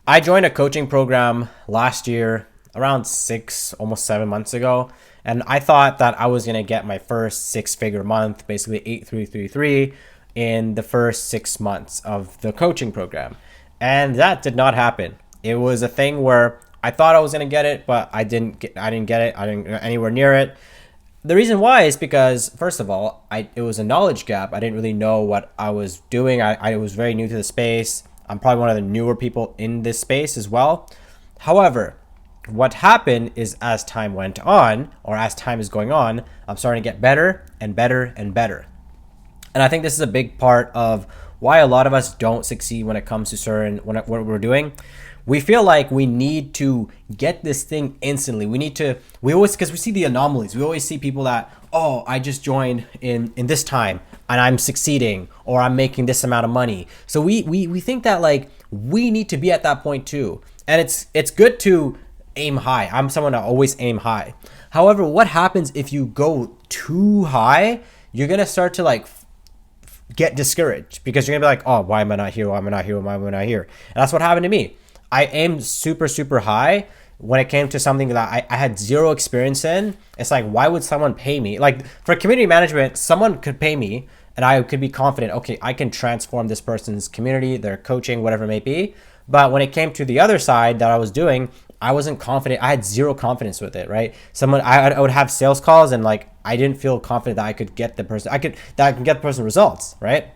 I joined a coaching program last year, around almost 7 months ago. And I thought that I was going to get my first six-figure month, basically 8333, in the first 6 months of the coaching program. And that did not happen. It was a thing where I thought I was going to get it, but I didn't get it. I didn't get anywhere near it. The reason why is because, first of all, it was a knowledge gap. I didn't really know what I was doing. I was very new to the space. I'm probably one of the newer people in this space as well. However, what happened is as time went on, or as time is going on, I'm starting to get better and better and better. And I think this is a big part of why a lot of us don't succeed when it comes to what we're doing. We feel like we need to get this thing instantly. Because we see the anomalies. We always see people that, oh, I just joined in this time and I'm succeeding, or I'm making this amount of money. So we think that like we need to be at that point too. And it's good to aim high. I'm someone that always aim high. However, what happens if you go too high? You're going to start to like get discouraged because you're gonna be like, oh, why am I not here? Why am I not here? Why am I not here? And that's what happened to me. I aimed super, super high when it came to something that I had zero experience in. It's like, why would someone pay me? Like for community management, someone could pay me and I could be confident, okay, I can transform this person's community, their coaching, whatever it may be. But when it came to the other side that I was doing, I wasn't confident. I had zero confidence with it, right? I would have sales calls and like I didn't feel confident that I could get the person. I can get the person results, right?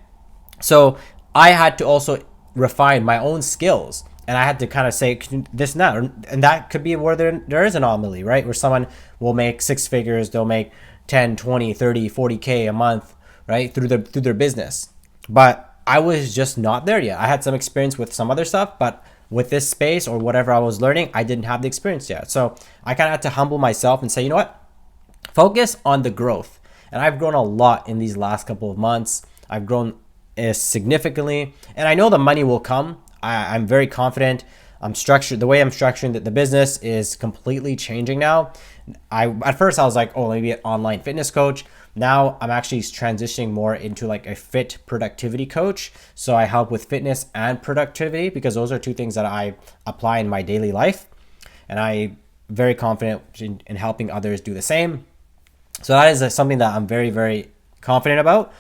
So I had to also refine my own skills, and I had to kind of say this and that, and that could be where there is an anomaly, right? Where someone will make six figures, they'll make 10, 20, 30, 40K a month, right? Through their business. But I was just not there yet. I had some experience with some other stuff, but with this space or whatever I was learning, I didn't have the experience yet. So I kind of had to humble myself and say, you know what? Focus on the growth. And I've grown a lot in these last couple of months. I've grown significantly, and I know the money will come. I'm very confident. The way I'm structuring the business is completely changing now. At first I was like, oh, maybe an online fitness coach. Now I'm actually transitioning more into like a fit productivity coach. So I help with fitness and productivity because those are two things that I apply in my daily life. And I'm very confident in helping others do the same. So that is something that I'm very, very confident about.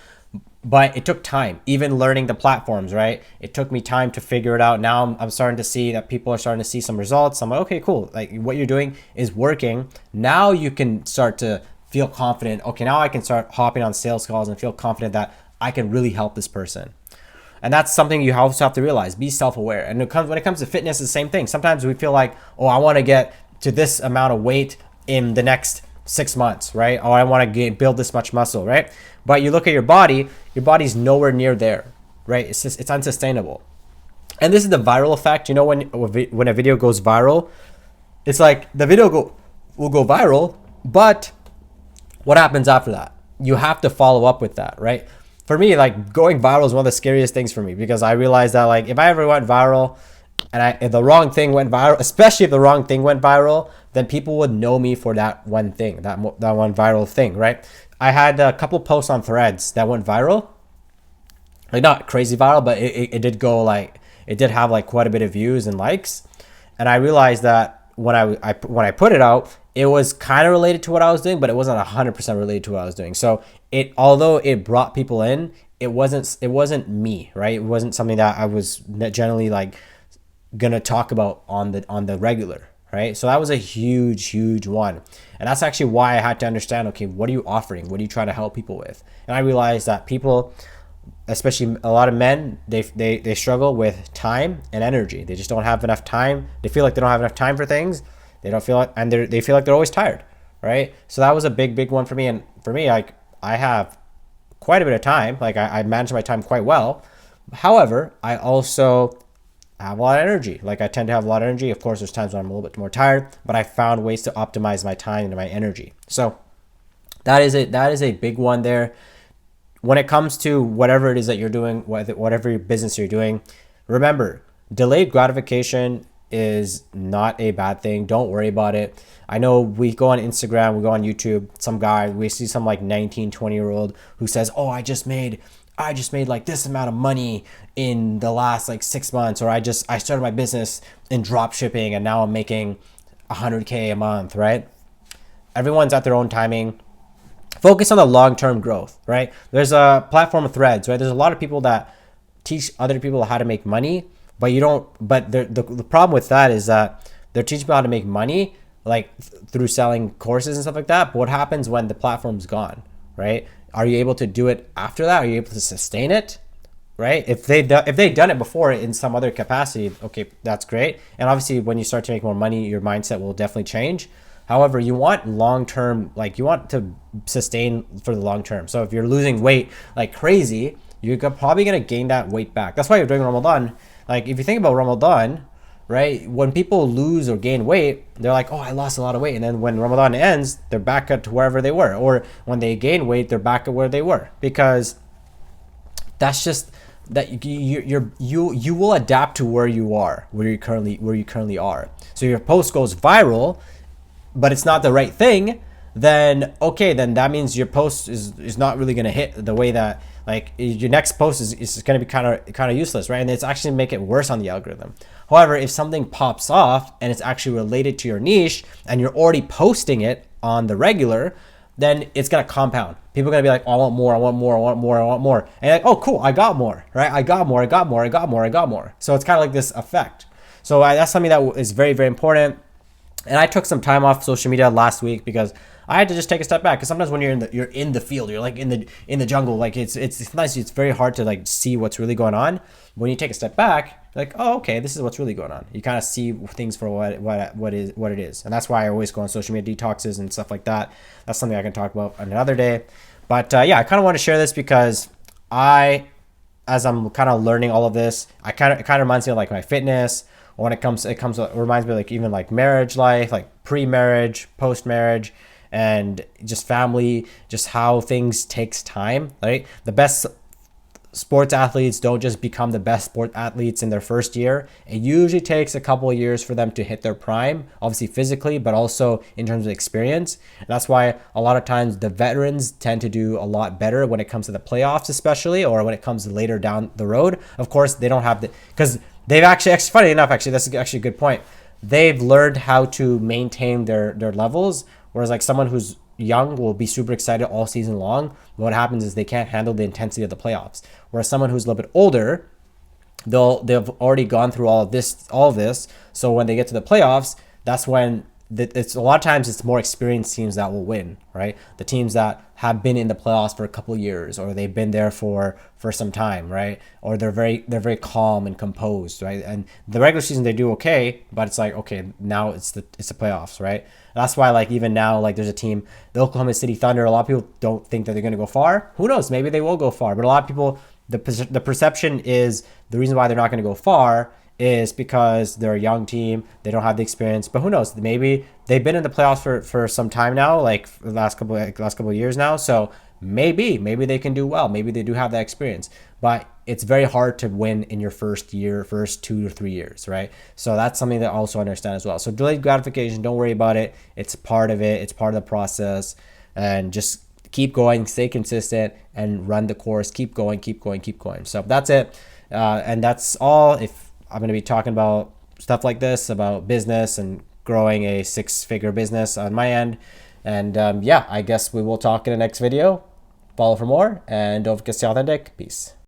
But it took time, even learning the platforms, right? It took me time to figure it out. Now I'm starting to see that people are starting to see some results. I'm like, okay, cool. Like what you're doing is working. Now you can start to feel confident. Okay, now I can start hopping on sales calls and feel confident that I can really help this person. And that's something you also have to realize. Be self-aware. And when it comes to fitness, it's the same thing. Sometimes we feel like, oh, I want to get to this amount of weight in the next 6 months, right? Or I want to build this much muscle, right? But you look at your body's nowhere near there, right? It's unsustainable. And this is the viral effect. You know, when a video goes viral, it's like the video will go viral, but what happens after that? You have to follow up with that, right? For me, like going viral is one of the scariest things for me because I realized that like if I ever went viral and if the wrong thing went viral, especially if the wrong thing went viral, then people would know me for that one thing, that one viral thing, right? I had a couple posts on Threads that went viral, like not crazy viral, but it did go like, it did have like quite a bit of views and likes. And I realized that when I put it out, it was kind of related to what I was doing, but it wasn't 100% related to what I was doing. So although it brought people in, it wasn't me, right? It wasn't something that I was generally like gonna talk about on the regular, right? So that was a huge one. And that's actually why I had to understand, okay, what are you offering? What are you trying to help people with? And I realized that people, especially a lot of men, they struggle with time and energy. They just don't have enough time. They feel like they don't have enough time for things. They don't feel like, and they feel like they're always tired, right? So that was a big one for me. And for me, like I have quite a bit of time. Like I manage my time quite well. However, I also have a lot of energy. Like I tend to have a lot of energy. Of course, there's times when I'm a little bit more tired, but I found ways to optimize my time and my energy. So that is it. That is a big one there. When it comes to whatever it is that you're doing, whatever business you're doing, remember, delayed gratification is not a bad thing. Don't worry about it. I know we go on Instagram, we go on YouTube, we see some like 19, 20-year-old who says, oh, I just made I just made like this amount of money in the last like 6 months, or I started my business in drop shipping and now I'm making 100K a month, right? Everyone's at their own timing. Focus on the long-term growth, right? There's a platform of Threads, right? There's a lot of people that teach other people how to make money, but you don't, but the problem with that is that they're teaching people how to make money like through selling courses and stuff like that. But what happens when the platform's gone, right? Are you able to do it after that? Are you able to sustain it? Right? If they've done it before in some other capacity, okay, that's great. And obviously when you start to make more money, your mindset will definitely change. However, you want long-term, like you want to sustain for the long term. So if you're losing weight like crazy, you're probably going to gain that weight back. That's why you're doing Ramadan. Like if you think about Ramadan, right? When people lose or gain weight, they're like, oh, I lost a lot of weight. And then when Ramadan ends, they're back at wherever they were. Or when they gain weight, they're back at where they were. Because that's just that you will adapt to where you are, where you currently are. So your post goes viral, but it's not the right thing, then okay, then that means your post is not really going to hit the way that, like, your next post is going to be kind of useless, right? And it's actually make it worse on the algorithm. However, if something pops off and it's actually related to your niche and you're already posting it on the regular, then it's going to compound. People are going to be like, oh, I want more, I want more, I want more, I want more. And you're like, oh, cool, I got more, right? I got more, I got more, I got more, I got more. So it's kind of like this effect. So that's something that is very, very important. And I took some time off social media last week because I had to just take a step back. Because sometimes when you're in the field, you're like in the jungle. Like it's nice. It's very hard to like see what's really going on. When you take a step back, you're like, oh, okay, this is what's really going on. You kind of see things for what it is. And that's why I always go on social media detoxes and stuff like that. That's something I can talk about another day. But yeah, I kind of want to share this because as I'm kind of learning all of this, it kind of reminds me of like my fitness. When it reminds me like even like marriage life, like pre-marriage, post-marriage, and just family, just how things takes time, right? The best sports athletes don't just become the best sport athletes in their first year. It usually takes a couple of years for them to hit their prime, obviously physically, but also in terms of experience. And that's why a lot of times the veterans tend to do a lot better when it comes to the playoffs, especially, or when it comes to later down the road. Of course, they don't have because they've actually, funny enough, actually, that's actually a good point. They've learned how to maintain their levels, whereas like someone who's young will be super excited all season long. What happens is they can't handle the intensity of the playoffs. Whereas someone who's a little bit older, they've already gone through all of this. So when they get to the playoffs, that's when it's a lot of times it's more experienced teams that will win, right? The teams that have been in the playoffs for a couple of years, or they've been there for some time, right? Or they're very calm and composed, right? And the regular season they do okay, but it's like, okay, now it's the playoffs, right? That's why like even now, like there's a team, the Oklahoma City Thunder, a lot of people don't think that they're going to go far. Who knows? Maybe they will go far, but a lot of people, the perception is the reason why they're not going to go far is because they're a young team, they don't have the experience. But who knows? Maybe they've been in the playoffs for some time now, like the last couple of years now. So maybe they can do well. Maybe they do have that experience. But it's very hard to win in your first 2 to 3 years, right? So that's something to also understand as well. So delayed gratification, don't worry about it. It's part of it. It's part of the process. And just keep going, stay consistent, and run the course. Keep going. So that's it. And that's all. If I'm going to be talking about stuff like this, about business and growing a 6-figure business on my end. And yeah, I guess we will talk in the next video. Follow for more, and don't forget to stay authentic. Peace.